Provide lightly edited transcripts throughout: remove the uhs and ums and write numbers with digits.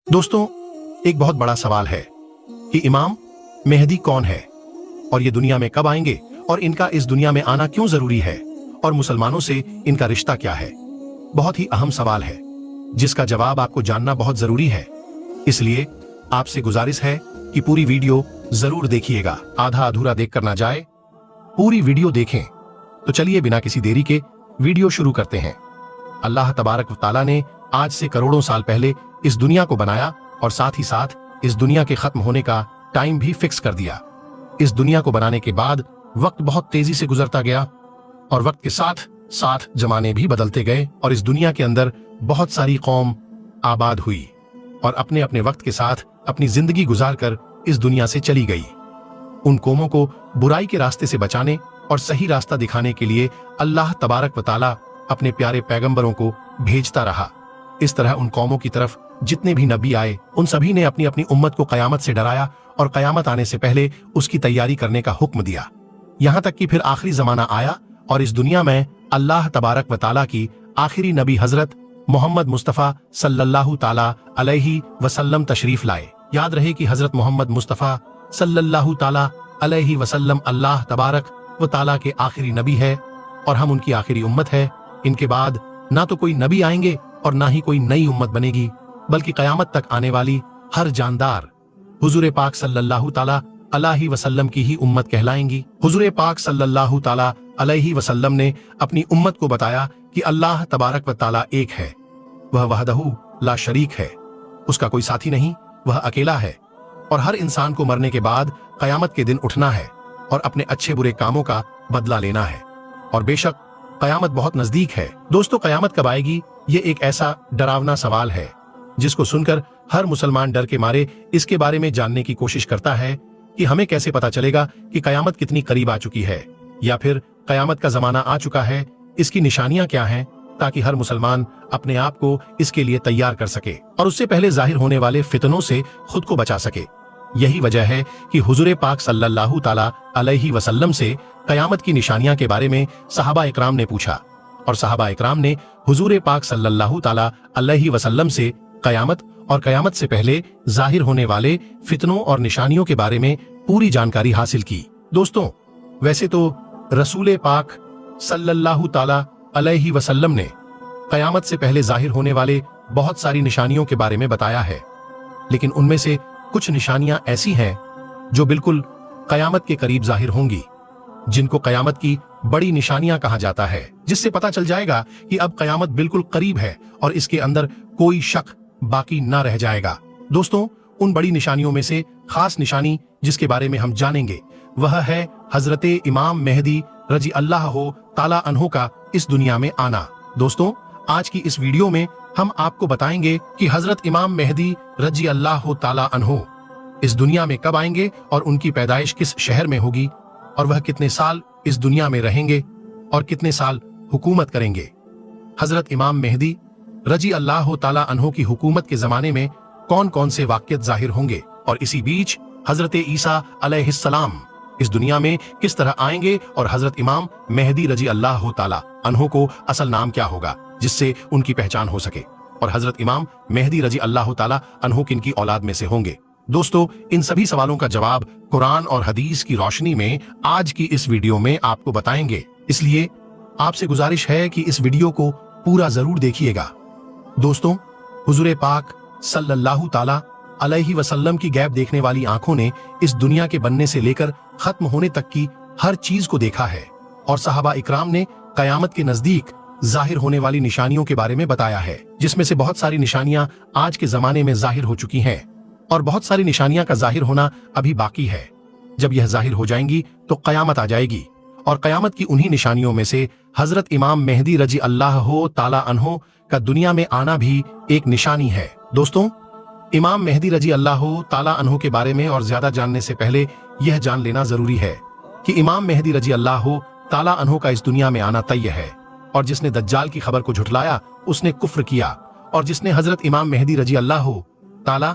दोस्तों, एक बहुत बड़ा सवाल है कि इमाम मेहदी कौन है और ये दुनिया में कब आएंगे और इनका इस दुनिया में आना क्यों जरूरी है और मुसलमानों से इनका रिश्ता क्या है। बहुत ही अहम सवाल है जिसका जवाब आपको जानना बहुत जरूरी है। इसलिए आपसे गुजारिश है कि पूरी वीडियो जरूर देखिएगा, आधा अधूरा देखकर ना जाए, पूरी वीडियो देखें। तो चलिए बिना किसी देरी के वीडियो शुरू करते हैं। अल्लाह तबारक व तआला ने आज से करोड़ों साल पहले इस दुनिया को बनाया और साथ ही साथ इस दुनिया के खत्म होने का टाइम भी फिक्स कर दिया। इस दुनिया को बनाने के बाद वक्त बहुत तेजी से गुजरता गया और वक्त के साथ साथ जमाने भी बदलते गए और इस दुनिया के अंदर बहुत सारी कौम आबाद हुई और अपने अपने वक्त के साथ अपनी जिंदगी गुजार कर इस दुनिया से चली गई। उन कौमों को बुराई के रास्ते से बचाने और सही रास्ता दिखाने के लिए अल्लाह तबारक व तआला अपने प्यारे पैगंबरों को भेजता रहा। इस तरह उन कौमों की तरफ जितने भी नबी आए उन सभी ने अपनी अपनी उम्मत को कयामत से डराया और कयामत आने से पहले उसकी तैयारी करने का हुक्म दिया। यहाँ तक कि फिर आखिरी जमाना आया और इस दुनिया में अल्लाह तबारक व तआला की आखिरी नबी हजरत मोहम्मद मुस्तफ़ा सल्लल्लाहु ताला अलैहि वसल्लम तशरीफ लाए। याद रहे कि हजरत मोहम्मद मुस्तफ़ा सल्लल्लाहु ताला अलैहि वसल्लम अल्लाह तबारक व तआला के आखिरी नबी है और हम उनकी आखिरी उम्मत है। इनके बाद ना तो कोई नबी आएंगे और ना ही कोई नई उम्मत बनेगी, बल्कि कयामत तक आने वाली हर जानदार हुजूर पाक सल्लल्लाहु ताला अलैहि वसल्लम की ही उम्मत कहलाएंगी। हुजूर पाक सल्लल्लाहु ताला अलैहि वसल्लम ने अपनी उम्मत को बताया कि अल्लाह तबारक व तआला एक है, वह वहदहू ला शरीक है, उसका कोई साथी नहीं, वह अकेला है और हर इंसान को मरने के बाद कयामत के दिन उठना है और अपने अच्छे बुरे कामों का बदला लेना है और बेशक कयामत बहुत नजदीक है। दोस्तों, कयामत कब आएगी, ये एक ऐसा डरावना सवाल है जिसको सुनकर हर मुसलमान डर के मारे इसके बारे में जानने की कोशिश करता है कि हमें कैसे पता चलेगा कि कयामत कितनी करीब आ चुकी है या फिर कयामत का जमाना आ चुका है, इसकी निशानियां क्या हैं, ताकि हर मुसलमान अपने आप को इसके लिए तैयार कर सके और उससे पहले जाहिर होने वाले फितनों से खुद को बचा सके। यही वजह है कि हुजूर पाक सल्लल्लाहु ताला अलैहि वसल्लम से कयामत की निशानियां के बारे में सहाबा इकराम ने पूछा और सहाबा इकराम ने हुजूर पाक सल्लल्लाहु ताला अलैहि वसल्लम से कयामत और कयामत से पहले जाहिर होने वाले फितनों और निशानियों के बारे में पूरी जानकारी हासिल की। दोस्तों, वैसे तो रसूल पाक सल्लल्लाहु ताला अलैहि वसल्लम ने कयामत से पहले जाहिर होने वाले बहुत सारी निशानियों के बारे में बताया है, लेकिन उनमें से कुछ निशानियां ऐसी हैं जो बिल्कुल कयामत के करीब जाहिर होंगी, जिनको कयामत की बड़ी निशानियां कहा जाता है, जिससे पता चल जाएगा कि अब कयामत बिल्कुल करीब है और इसके अंदर कोई शक बाकी ना रह जाएगा। दोस्तों, उन बड़ी निशानियों में से खास निशानी जिसके बारे में हम जानेंगे वह है हजरत इमाम मेहदी रजी अल्लाह ताला अन्हो का इस दुनिया में आना। दोस्तों, आज की इस वीडियो में हम आपको बताएंगे कि हजरत इमाम मेहदी रजी अल्लाह ताला अन्हो इस दुनिया में कब आएंगे और उनकी पैदाइश किस शहर में होगी और वह कितने साल इस दुनिया में रहेंगे और कितने साल हुकूमत करेंगे। हजरत इमाम मेहदी रजी अल्लाह ताला अन्हो की हुकूमत के जमाने में कौन कौन से वाक़ियात जाहिर होंगे और इसी बीच हजरत ईसा अलैहिस्सलाम इस दुनिया में किस तरह आएंगे और हजरत इमाम मेहदी रजी अल्लाह ताला अन्हो को असल नाम क्या होगा जिससे उनकी पहचान हो सके और हजरत इमाम मेहदी रजी अल्लाह ताला अन्हो किनकी औलाद में से होंगे। दोस्तों, इन सभी सवालों का जवाब कुरान और हदीस की रोशनी में आज की इस वीडियो में आपको बताएंगे, इसलिए आपसे गुजारिश है कि इस वीडियो को पूरा जरूर देखिएगा। दोस्तों, हुजूर पाक सल्लल्लाहु ताला अलैहि वसल्लम की गैब देखने वाली आंखों ने इस दुनिया के बनने से लेकर खत्म होने तक की हर चीज को देखा है और सहाबा इकराम ने कयामत के नजदीक जाहिर होने वाली निशानियों के बारे में बताया है, जिसमें से बहुत सारी निशानियां आज के जमाने में जाहिर हो चुकी हैं और बहुत सारी निशानियां का जाहिर होना अभी बाकी है। जब यह जाहिर हो जाएंगी तो कयामत आ जाएगी और कयामत की उन्हीं निशानियों में से हजरत इमाम मेहदी रजी अल्लाह ताला अन्हो का दुनिया में आना भी एक निशानी है। दोस्तों, इमाम मेहदी रजी अल्लाह ताला अन्हो के बारे में और ज्यादा जानने से पहले यह जान लेना जरूरी है कि इमाम मेहदी रजी अल्लाह ताला अन्हो का इस दुनिया में आना तय है और जिसने दज्जाल की खबर को झुठलाया उसने कुफ्र किया और जिसने हजरत इमाम मेहदी रजी अल्लाह ताला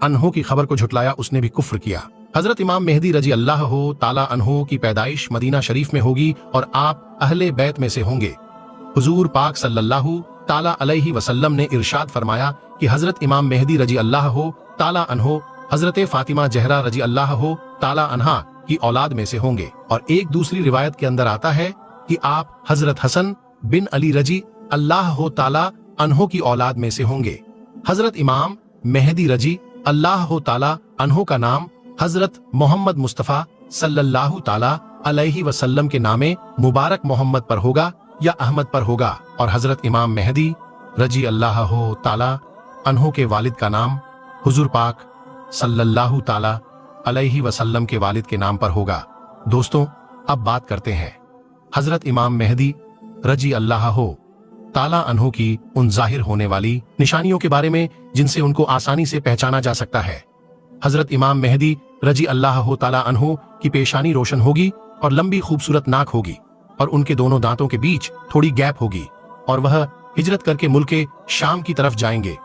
अन्हो की खबर को झुठलाया उसने भी कुफ्र किया। हजरत इमाम मेहदी रजी अल्लाह ताला अन्हो की पैदाइश मदीना शरीफ में होगी और आप अहले बैत में से होंगे। हुजूर पाक सल्लल्लाहु ताला अलैहि वसल्लम ने इरशाद फरमाया कि हजरत इमाम मेहदी रजी अल्लाह ताला अन्हो हजरत फातिमा जहरा रजी अल्लाह ताला अन्हा की औलाद में से होंगे। और एक दूसरी रिवायत के अंदर आता है कि आप हजरत हसन बिन अली रजी अल्लाह ताला अन्हो की औलाद में से होंगे। हजरत इमाम मेहदी रजी अल्लाह ताला अन्हो का नाम हजरत मोहम्मद मुस्तफ़ा सल्लल्लाहु ताला अलैहि वसल्लम के नामे मुबारक मोहम्मद पर होगा या अहमद पर होगा, और हजरत इमाम मेहदी रजी अल्लाह ताला अन्हो के वालिद का नाम हुजूर पाक सल्लल्लाहु ताला अलैहि वसल्लम के वालिद के नाम पर होगा। दोस्तों, अब बात करते हैं हजरत इमाम मेहदी रजी अल्लाह ताला अन्हो की उन जाहिर होने वाली निशानियों के बारे में जिनसे उनको आसानी से पहचाना जा सकता है। हजरत इमाम मेहदी रजी अल्लाह ताला अन्हो की पेशानी रोशन होगी और लंबी खूबसूरत नाक होगी, और उनके दोनों दांतों के बीच थोड़ी गैप होगी, और वह हिजरत करके मुल्क शाम की तरफ जाएंगे।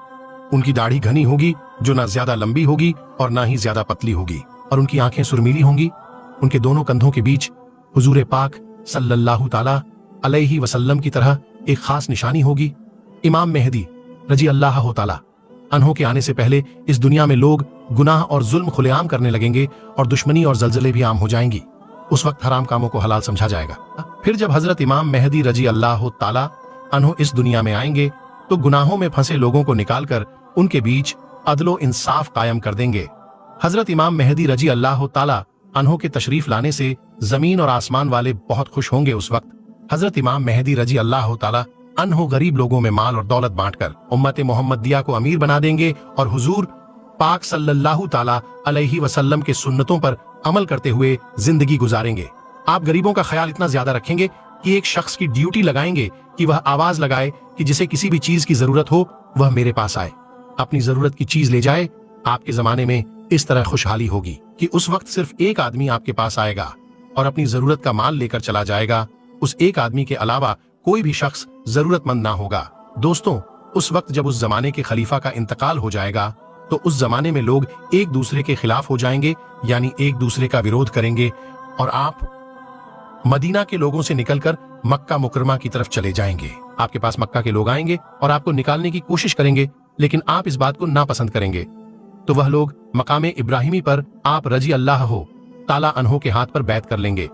उनकी दाढ़ी घनी होगी जो ना ज्यादा लंबी होगी और ना ही ज्यादा पतली होगी, और उनकी आंखें सुरमीली होंगी। उनके दोनों कंधों के बीच हुजूर पाक सल्लल्लाहु ताला अलैहि वसल्लम की तरह एक खास निशानी होगी। इमाम मेहदी रजी अल्लाह ताला अन्हो के आने से पहले इस दुनिया में लोग गुनाह और जुल्म खुलेआम करने लगेंगे और दुश्मनी और जलजले भी आम हो जाएंगी। उस वक्त हराम कामों को हलाल समझा जाएगा। फिर जब हजरत इमाम मेहदी रजी अल्लाह ताला अन्हो इस दुनिया में आएंगे तो गुनाहों में फंसे लोगों को निकालकर उनके बीच अदलो इंसाफ कायम कर देंगे। हजरत इमाम मेहदी रजी अल्लाह ताला अन्हो के तशरीफ लाने से जमीन और आसमान वाले बहुत खुश होंगे। उस वक्त हजरत इमाम मेहदी रजी अल्लाह ताला अन्हो गरीब लोगों में माल और दौलत बांटकर उम्मत मोहम्मदिया को अमीर बना देंगे और हुजूर पाक सल्लल्लाहु ताला अलैहि वसल्लम के सुन्नतों पर अमल करते हुए जिंदगी गुजारेंगे। आप गरीबों का ख्याल इतना ज्यादा रखेंगे कि एक शख्स की ड्यूटी लगाएंगे कि वह आवाज लगाए कि जिसे किसी भी चीज की जरूरत हो वह मेरे पास आए, अपनी जरूरत की चीज ले जाए। आपके जमाने में इस तरह खुशहाली होगी कि उस वक्त सिर्फ एक आदमी आपके पास आएगा और अपनी जरूरत का माल लेकर चला जाएगा। उस एक आदमी के अलावा कोई भी शख्स जरूरतमंद ना होगा। दोस्तों, उस वक्त जब उस जमाने के खलीफा का इंतकाल हो जाएगा तो उस जमाने में लोग एक दूसरे के खिलाफ हो जाएंगे, यानी एक दूसरे का विरोध करेंगे, और आप मदीना के लोगों से निकलकर मक्का मुकरमा की तरफ चले जाएंगे। आपके पास मक्का के लोग आएंगे और आपको निकालने की कोशिश करेंगे, लेकिन आप इस बात को नापसंद करेंगे। तो वह लोग मकामे इब्राहिमी पर आप रजी अल्लाह ताला अन्हो के हाथ पर बैत कर लेंगे।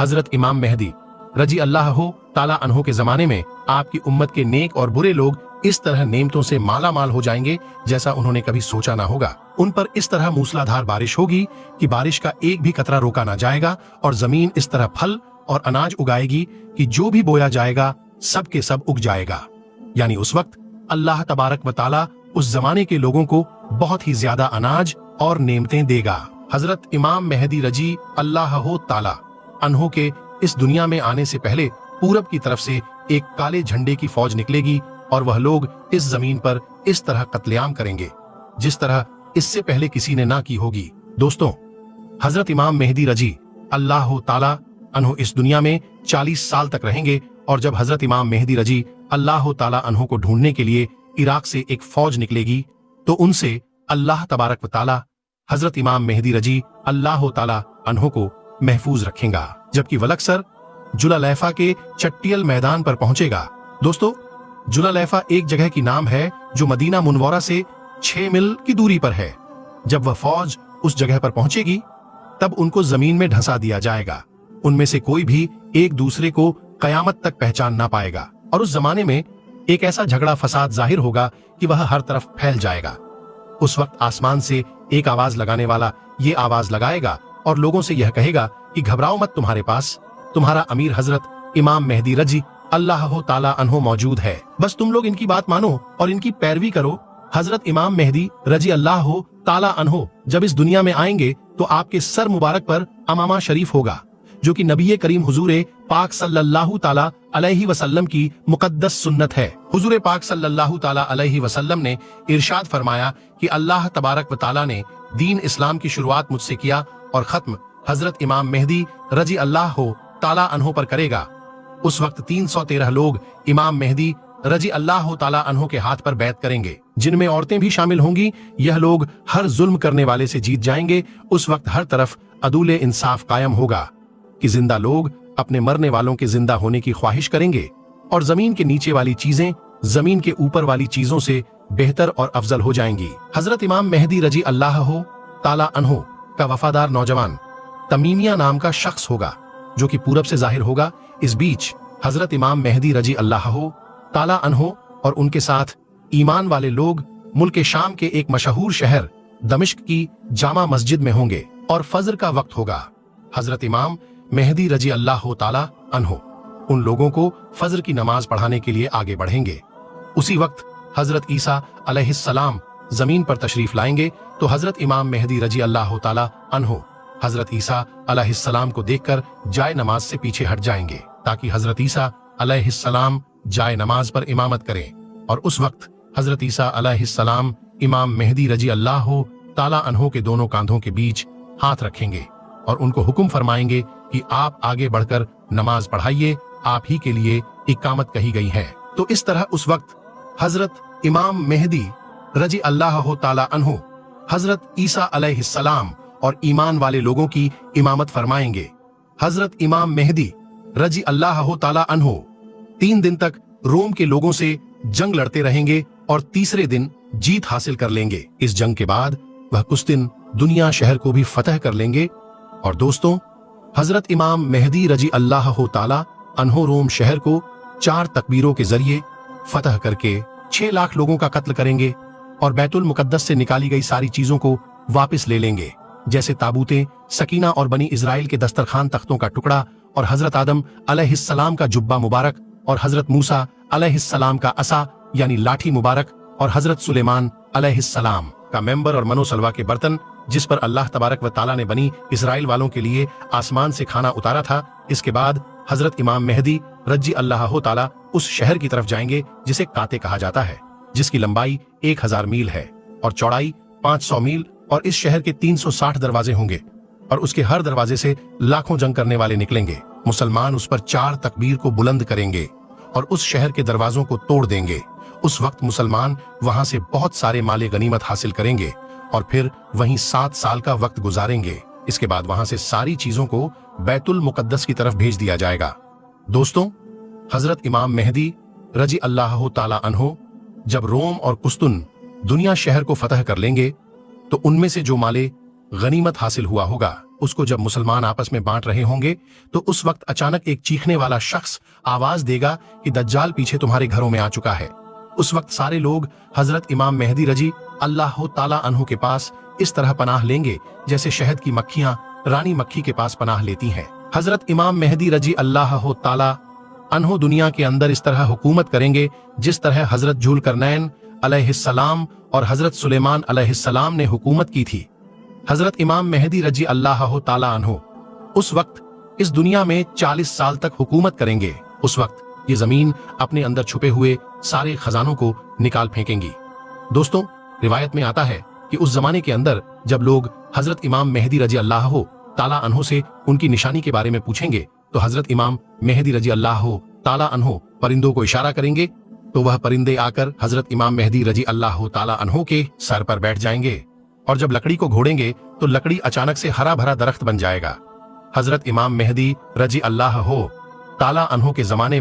हजरत इमाम मेहदी रजी अल्लाह ताला अन्हो के जमाने में आपकी उम्मत के नेक और बुरे लोग इस तरह नेमतों से माला माल हो जाएंगे जैसा उन्होंने कभी सोचा ना होगा। उन पर इस तरह मूसलाधार बारिश होगी कि बारिश का एक भी कतरा रोका ना जाएगा, और जमीन इस तरह फल और अनाज उगाएगी कि जो भी बोया जाएगा सब के सब उग जाएगा। यानी उस वक्त अल्लाह तबारक व ताला उस जमाने के लोगों को बहुत ही ज्यादा अनाज और नेमतें देगा। हजरत इमाम मेहदी रजी अल्लाह ताला अन्हो के इस दुनिया में आने से पहले पूरब की तरफ से एक काले झंडे की फौज निकलेगी और वह लोग इस जमीन पर इस तरह कत्लेआम करेंगे जिस तरह इससे पहले किसी ने ना की होगी। दोस्तों, हजरत इमाम मेहदी रजी अल्लाह ताला अन्हो इस दुनिया में 40 साल तक रहेंगे, और जब हजरत इमाम मेहदी रजी अल्लाह ताला अन्हो को ढूंढने के लिए इराक से एक फौज निकलेगी तो उनसे अल्लाह तबारक व ताला हजरत इमाम मेहदी रजी अल्लाह ताला अन्हो को महफूज रखेगा, जबकि वलक्सर जुलालैफा के चट्टियल मैदान पर पहुंचेगा। दोस्तों, जुलालैफा एक जगह की नाम है जो मदीना मुनव्वरा से 6 मील की दूरी पर है। जब वह फौज उस जगह पर पहुंचेगी तब उनको जमीन में ढंसा दिया जाएगा। उनमें से कोई भी एक दूसरे को कयामत तक पहचान ना पाएगा, और उस जमाने में एक ऐसा झगड़ा फसाद जाहिर होगा कि वह हर तरफ फैल जाएगा। उस वक्त आसमान से एक आवाज लगाने वाला ये आवाज लगाएगा और लोगों से यह कहेगा कि घबराओ मत, तुम्हारे पास तुम्हारा अमीर हजरत इमाम मेहदी रजी अल्लाह ताला अन्हो मौजूद है, बस तुम लोग इनकी बात मानो और इनकी पैरवी करो। हजरत इमाम मेहदी रजी अल्लाह ताला अन्हो जब इस दुनिया में आएंगे तो आपके सर मुबारक पर अमामा शरीफ होगा, जो कि नबी करीम हुजूर पाक सल्लल्लाहु ताला अलैहि वसल्लम की मुकद्दस सुन्नत है। हुजूर पाक सल्लल्लाहु ताला अलैहि वसल्लम ने इरशाद फरमाया कि अल्लाह तबारक व ताला ने दीन इस्लाम की शुरुआत मुझसे किया और खत्म हजरत इमाम मेहदी रजी अल्लाह ताला अन्हो पर करेगा। उस वक्त 313 लोग इमाम मेहदी रजी अल्लाह ताला अन्हो के हाथ पर बैत करेंगे, जिनमें औरतें भी शामिल होंगी। यह लोग हर जुल्म करने वाले से जीत जाएंगे। उस वक्त हर तरफ अदूले इंसाफ कायम होगा कि जिंदा लोग अपने मरने वालों के जिंदा होने की ख्वाहिश करेंगे और जमीन के नीचे वाली चीजें जमीन के ऊपर वाली चीजों से बेहतर और अफजल हो जाएंगी। हजरत इमाम मेहदी रजी अल्लाह ताला अन्हो का वफादार नौजवान तमीमिया नाम का शख्स होगा जो कि पूरब से जाहिर होगा। इस बीच हजरत इमाम मेहदी रजी अल्लाह ताला अन्हो और उनके साथ ईमान वाले लोग मुल्क शाम के एक मशहूर शहर दमिश्क की जामा मस्जिद में होंगे और फजर का वक्त होगा। हजरत इमाम मेहदी रजी अल्लाह ताला अन्हो उन लोगों को फजर की नमाज पढ़ाने के लिए आगे बढ़ेंगे। उसी वक्त हजरत ईसा अलैहिस्सलाम जमीन पर तशरीफ लाएंगे तो हजरत इमाम मेहदी रजी अल्लाह ताला अन्हो हजरत ईसा अलैहिस्सलाम को देखकर जाए नमाज से पीछे हट जाएंगे ताकि हजरत ईसा अलैहिस्सलाम जाए नमाज पर इमामत करें। और उस वक्त हजरत ईसा अलैहिस्सलाम इमाम मेहदी रजी अल्लाह ताला अन्हो के दोनों कांधों के बीच हाथ रखेंगे और उनको हुक्म फरमाएंगे कि आप आगे बढ़कर नमाज पढ़ाइए, आप ही के लिए इकामत कही गई है। तो इस तरह उस वक्त हजरत इमाम मेहदी रजी अल्लाह ताला अन्हो हजरत ईसा अलैहिस्सलाम और ईमान वाले लोगों की इमामत फरमाएंगे। हजरत इमाम मेहदी रजी अल्लाह ताला अन्हो 3 दिन तक रोम के लोगों से जंग लड़ते रहेंगे और तीसरे दिन जीत हासिल कर लेंगे। इस जंग के बाद वह कुछ दिन दुनिया शहर को भी फतह कर लेंगे। और दोस्तों, हजरत इमाम मेहदी रजी अल्लाह ताला अन्हो रोम शहर को 4 तकबीरों के जरिए फतह करके 6 लाख लोगों का कत्ल करेंगे और बैतुल मुकद्दस से निकाली गई सारी चीजों को वापस ले लेंगे, जैसे ताबूतें, सकीना और बनी इजराइल के दस्तरखान तख्तों का टुकड़ा और हजरत आदम अलैहिस्सलाम का जुब्बा मुबारक और हजरत मूसा अलैहिस्सलाम का असा यानी लाठी मुबारक और हजरत सुलेमान अलैहिस्सलाम का मेंबर और मनोसलवा के बर्तन जिस पर अल्लाह तबारक व ताला ने बनी इजराइल वालों के लिए आसमान से खाना उतारा था। इसके बाद हजरत इमाम मेहदी रजी अल्लाह ताला उस शहर की तरफ जाएंगे जिसे काते कहा जाता है, जिसकी लंबाई 1000 मील है और चौड़ाई 500 मील और इस शहर के 360 दरवाजे होंगे और उसके हर दरवाजे से लाखों जंग करने वाले निकलेंगे। मुसलमान उस पर 4 तकबीर को बुलंद करेंगे और उस शहर के दरवाजों को तोड़ देंगे। उस वक्त मुसलमान वहां से बहुत सारे माले गनीमत हासिल करेंगे और फिर वहीं 7 साल का वक्त गुजारेंगे। इसके बाद वहां से सारी चीजों को बैतुल मुकद्दस की तरफ भेज दिया जाएगा। दोस्तों, हजरत इमाम मेहदी रजी अल्लाह ताला अन्हो जब रोम और कुस्तुन दुनिया शहर को फतह कर लेंगे तो उनमें से जो माले गनीमत हासिल हुआ होगा उसको जब मुसलमान आपस में बांट रहे होंगे तो उस वक्त अचानक एक चीखने वाला शख्स आवाज देगा कि दज्जाल पीछे तुम्हारे घरों में आ चुका है। उस वक्त सारे लोग हजरत इमाम मेहदी रजी अल्लाह ताला अन्हो के पास इस तरह पनाह लेंगे जैसे शहद की मक्खियां रानी मक्खी के पास पनाह लेती हैं। हजरत इमाम मेहदी रजी अल्लाह ताला अन्हो दुनिया के अंदर इस तरह हुकूमत करेंगे जिस तरह हजरत जुल्करनैन अलैहिस्सलाम और हजरत सुलेमान अलैहिस्सलाम ने हुकूमत की थी। हजरत इमाम मेहदी रजी अल्लाह ताला अन्हो उस वक्त इस दुनिया में 40 साल तक हुकूमत करेंगे। उस वक्त ये जमीन अपने अंदर छुपे हुए सारे खजानों को निकाल फेंकेंगी। दोस्तों, रिवायत में आता है कि उस जमाने के अंदर जब लोग हजरत इमाम मेहदी रजी अल्लाह ताला अन्हो से उनकी निशानी के बारे में पूछेंगे तो हजरत इमाम मेहदी रजी अल्लाह ताला अन्हो परिंदों को इशारा करेंगे तो वह परिंदे आकर हजरत इमाम मेहदी रजी अल्लाह ताला अन्हो के सर पर बैठ जाएंगे और जब लकड़ी को घोड़ेंगे तो लकड़ी अचानक से हरा भरा दरख्त बन जाएगा। हजरत इमाम मेहदी रजी अल्लाह ताला अन्हो के जमाने